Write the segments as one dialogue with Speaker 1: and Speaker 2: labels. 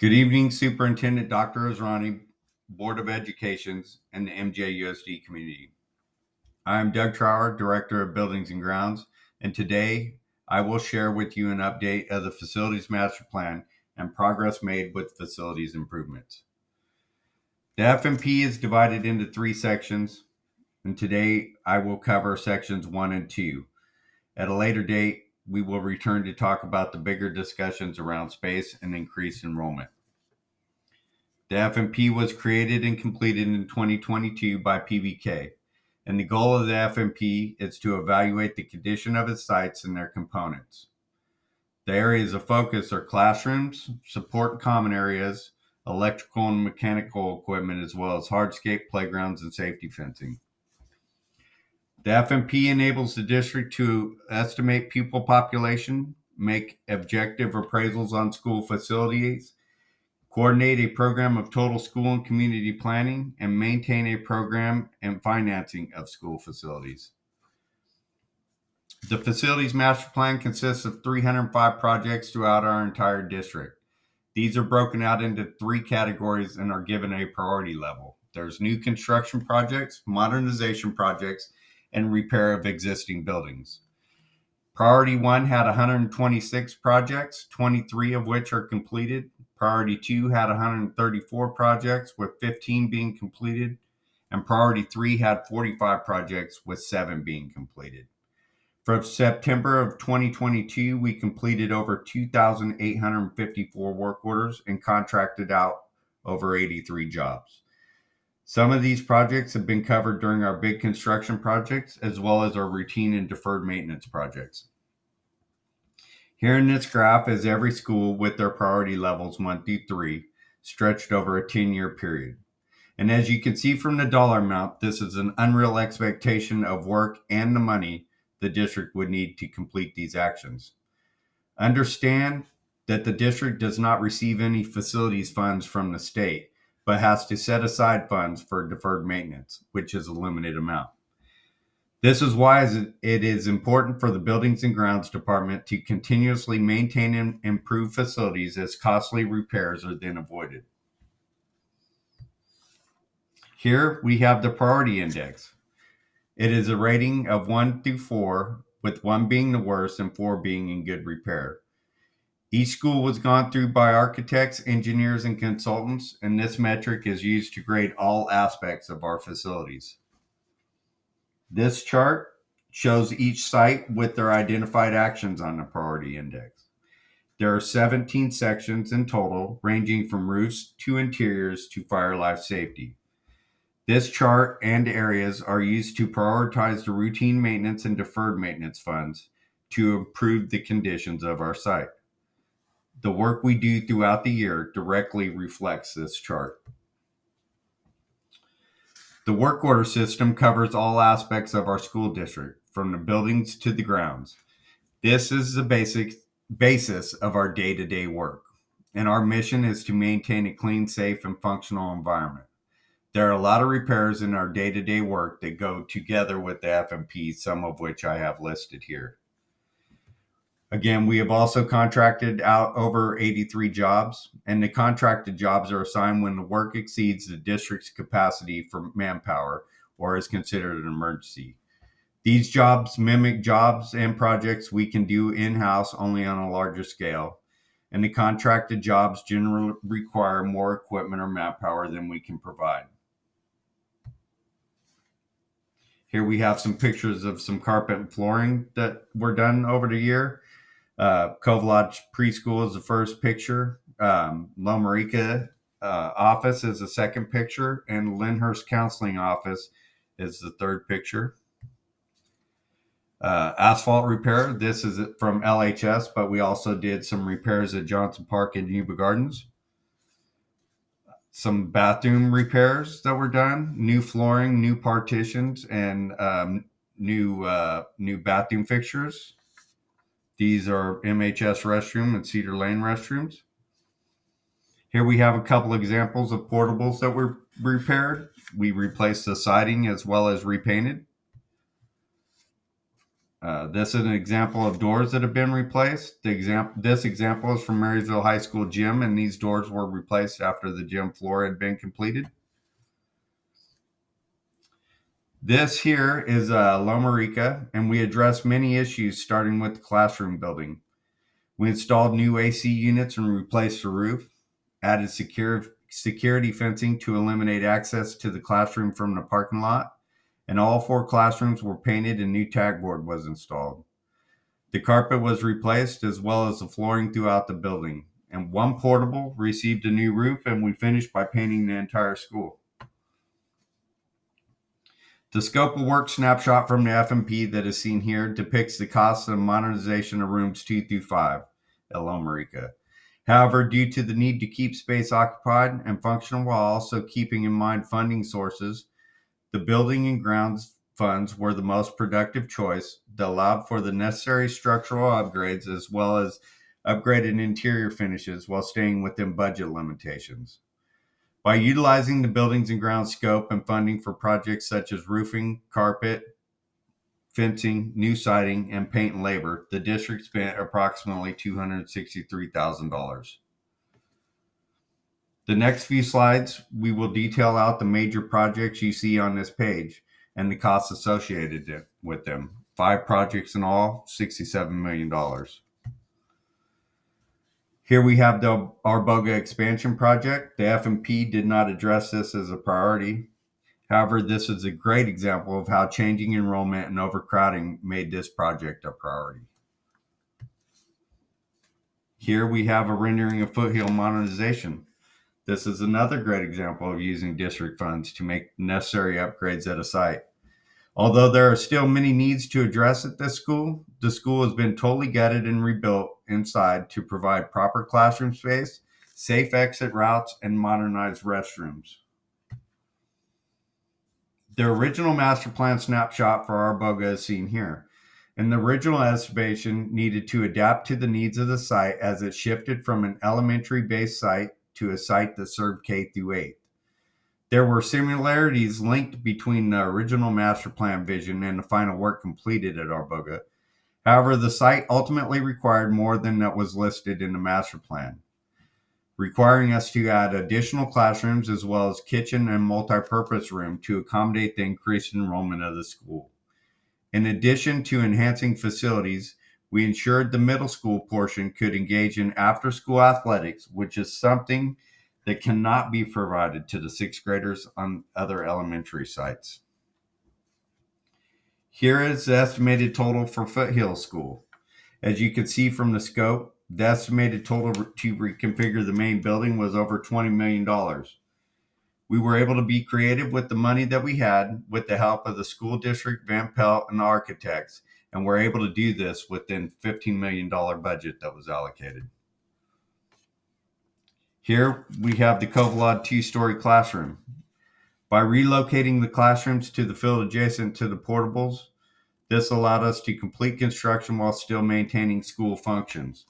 Speaker 1: Good evening, Superintendent Dr. Ozrani, Board of Educations, and the MJUSD community. I am Doug Trower, Director of Buildings and Grounds, and today I will share with you an update of the Facilities Master Plan and progress made with facilities improvements. The FMP is divided into three sections, and today I will cover sections 1 and 2. At a later date, we will return to talk about the bigger discussions around space and increased enrollment. The FMP was created and completed in 2022 by PBK, and the goal of the FMP is to evaluate the condition of its sites and their components. The areas of focus are classrooms, support common areas, electrical and mechanical equipment, as well as hardscape, playgrounds, and safety fencing. The FMP enables the district to estimate pupil population, make objective appraisals on school facilities, coordinate a program of total school and community planning, and maintain a program and financing of school facilities. The Facilities Master Plan consists of 305 projects throughout our entire district. These are broken out into three categories and are given a priority level. There's new construction projects, modernization projects, and repair of existing buildings. Priority 1 had 126 projects, 23 of which are completed. Priority 2 had 134 projects, with 15 being completed. And Priority 3 had 45 projects, with 7 being completed. From September of 2022, we completed over 2,854 work orders and contracted out over 83 jobs. Some of these projects have been covered during our big construction projects, as well as our routine and deferred maintenance projects. Here in this graph is every school with their priority levels 1 through 3, stretched over a 10-year period. And as you can see from the dollar amount, this is an unreal expectation of work and the money the district would need to complete these actions. Understand that the district does not receive any facilities funds from the state, but has to set aside funds for deferred maintenance, which is a limited amount. This is why it is important for the Buildings and Grounds Department to continuously maintain and improve facilities, as costly repairs are then avoided. Here we have the priority index. It is a rating of 1 through 4, with 1 being the worst and 4 being in good repair. Each school was gone through by architects, engineers, and consultants, and this metric is used to grade all aspects of our facilities. This chart shows each site with their identified actions on the priority index. There are 17 sections in total, ranging from roofs to interiors to fire life safety. This chart and areas are used to prioritize the routine maintenance and deferred maintenance funds to improve the conditions of our site. The work we do throughout the year directly reflects this chart. The work order system covers all aspects of our school district, from the buildings to the grounds. This is the basis of our day-to-day work, and our mission is to maintain a clean, safe, and functional environment. There are a lot of repairs in our day-to-day work that go together with the FMP, some of which I have listed here. Again, we have also contracted out over 83 jobs, and the contracted jobs are assigned when the work exceeds the district's capacity for manpower or is considered an emergency. These jobs mimic jobs and projects we can do in-house, only on a larger scale, and the contracted jobs generally require more equipment or manpower than we can provide. Here we have some pictures of some carpet and flooring that were done over the year. Cove Lodge Preschool is the first picture. Lomarica office is the second picture, and Lyndhurst Counseling Office is the third picture. Asphalt repair, this is from LHS, but we also did some repairs at Johnson Park and Yuba Gardens. Some bathroom repairs that were done, new flooring, new partitions, and new bathroom fixtures. These are MHS restroom and Cedar Lane restrooms. Here we have a couple examples of portables that were repaired. We replaced the siding as well as repainted. This is an example of doors that have been replaced. This example is from Marysville High School gym, and these doors were replaced after the gym floor had been completed. This here is Loma Rica, and we addressed many issues starting with the classroom building. We installed new AC units and replaced the roof, added security fencing to eliminate access to the classroom from the parking lot, and all 4 classrooms were painted and new tag board was installed. The carpet was replaced as well as the flooring throughout the building, and 1 portable received a new roof, and we finished by painting the entire school. The scope of work snapshot from the FMP that is seen here depicts the cost of modernization of rooms 2 through 5 at Loma Rica. However, due to the need to keep space occupied and functional while also keeping in mind funding sources, the building and grounds funds were the most productive choice that allowed for the necessary structural upgrades as well as upgraded interior finishes while staying within budget limitations. By utilizing the buildings and grounds scope and funding for projects such as roofing, carpet, fencing, new siding, and paint and labor, the district spent approximately $263,000. The next few slides, we will detail out the major projects you see on this page and the costs associated with them. 5 projects in all, $67 million. Here we have the Arboga expansion project. The FMP did not address this as a priority. However, this is a great example of how changing enrollment and overcrowding made this project a priority. Here we have a rendering of Foothill modernization. This is another great example of using district funds to make necessary upgrades at a site. Although there are still many needs to address at this school, the school has been totally gutted and rebuilt inside to provide proper classroom space, safe exit routes, and modernized restrooms. The original master plan snapshot for Arboga is seen here. And the original estimation needed to adapt to the needs of the site as it shifted from an elementary-based site to a site that served K through 8. There were similarities linked between the original master plan vision and the final work completed at Arboga. However, the site ultimately required more than that was listed in the master plan, requiring us to add additional classrooms as well as kitchen and multi-purpose room to accommodate the increased enrollment of the school. In addition to enhancing facilities, we ensured the middle school portion could engage in after-school athletics, which is something that cannot be provided to the 6th graders on other elementary sites. Here is the estimated total for Foothill School. As you can see from the scope, the estimated total to reconfigure the main building was over $20 million. We were able to be creative with the money that we had with the help of the school district, Van Pelt, and architects, and we're able to do this within $15 million budget that was allocated. Here we have the Covalod 2-story classroom. By relocating the classrooms to the field adjacent to the portables, this allowed us to complete construction while still maintaining school functions.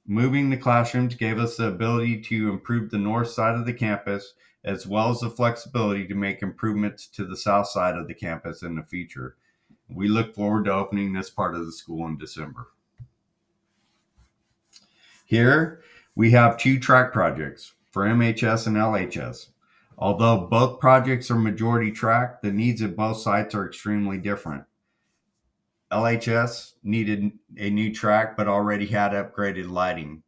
Speaker 1: Moving the classrooms gave us the ability to improve the north side of the campus, as well as the flexibility to make improvements to the south side of the campus in the future. We look forward to opening this part of the school in December. Here, we have 2 track projects for MHS and LHS. Although both projects are majority track, the needs at both sites are extremely different. LHS needed a new track but already had upgraded lighting.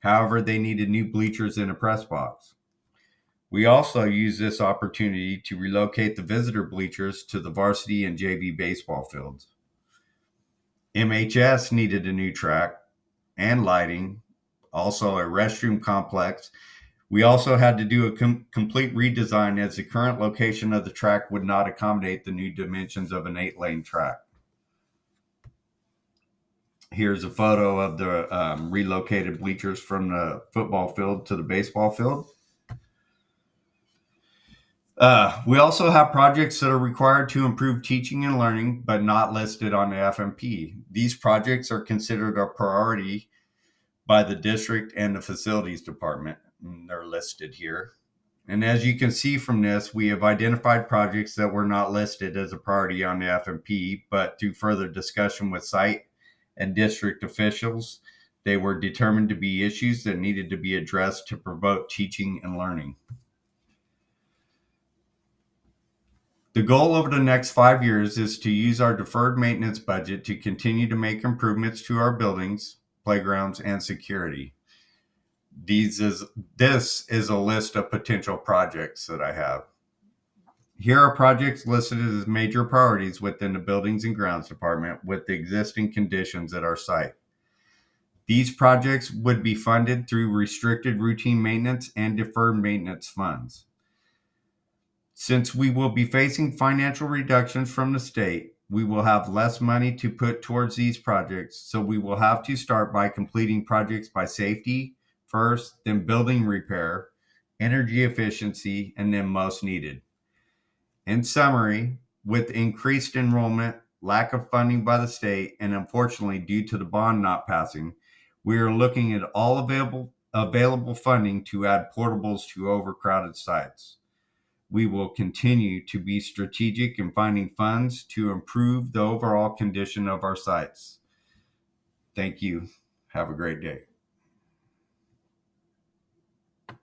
Speaker 1: However, they needed new bleachers and a press box. We also used this opportunity to relocate the visitor bleachers to the varsity and JV baseball fields. MHS needed a new track and lighting, also a restroom complex. We also had to do a complete redesign as the current location of the track would not accommodate the new dimensions of an 8-lane track. Here's a photo of the relocated bleachers from the football field to the baseball field. We also have projects that are required to improve teaching and learning, but not listed on the FMP. These projects are considered a priority by the district and the facilities department. And they're listed here. And as you can see from this, we have identified projects that were not listed as a priority on the FMP, but through further discussion with site and district officials, they were determined to be issues that needed to be addressed to promote teaching and learning. The goal over the next 5 years is to use our deferred maintenance budget to continue to make improvements to our buildings, playgrounds, and security. This is a list of potential projects that I have. Here are projects listed as major priorities within the Buildings and Grounds Department with the existing conditions at our site. These projects would be funded through restricted routine maintenance and deferred maintenance funds. Since we will be facing financial reductions from the state, we will have less money to put towards these projects, so we will have to start by completing projects by safety first, then building repair, energy efficiency, and then most needed. In summary, with increased enrollment, lack of funding by the state, and unfortunately due to the bond not passing, we are looking at all available funding to add portables to overcrowded sites. We will continue to be strategic in finding funds to improve the overall condition of our sites. Thank you. Have a great day.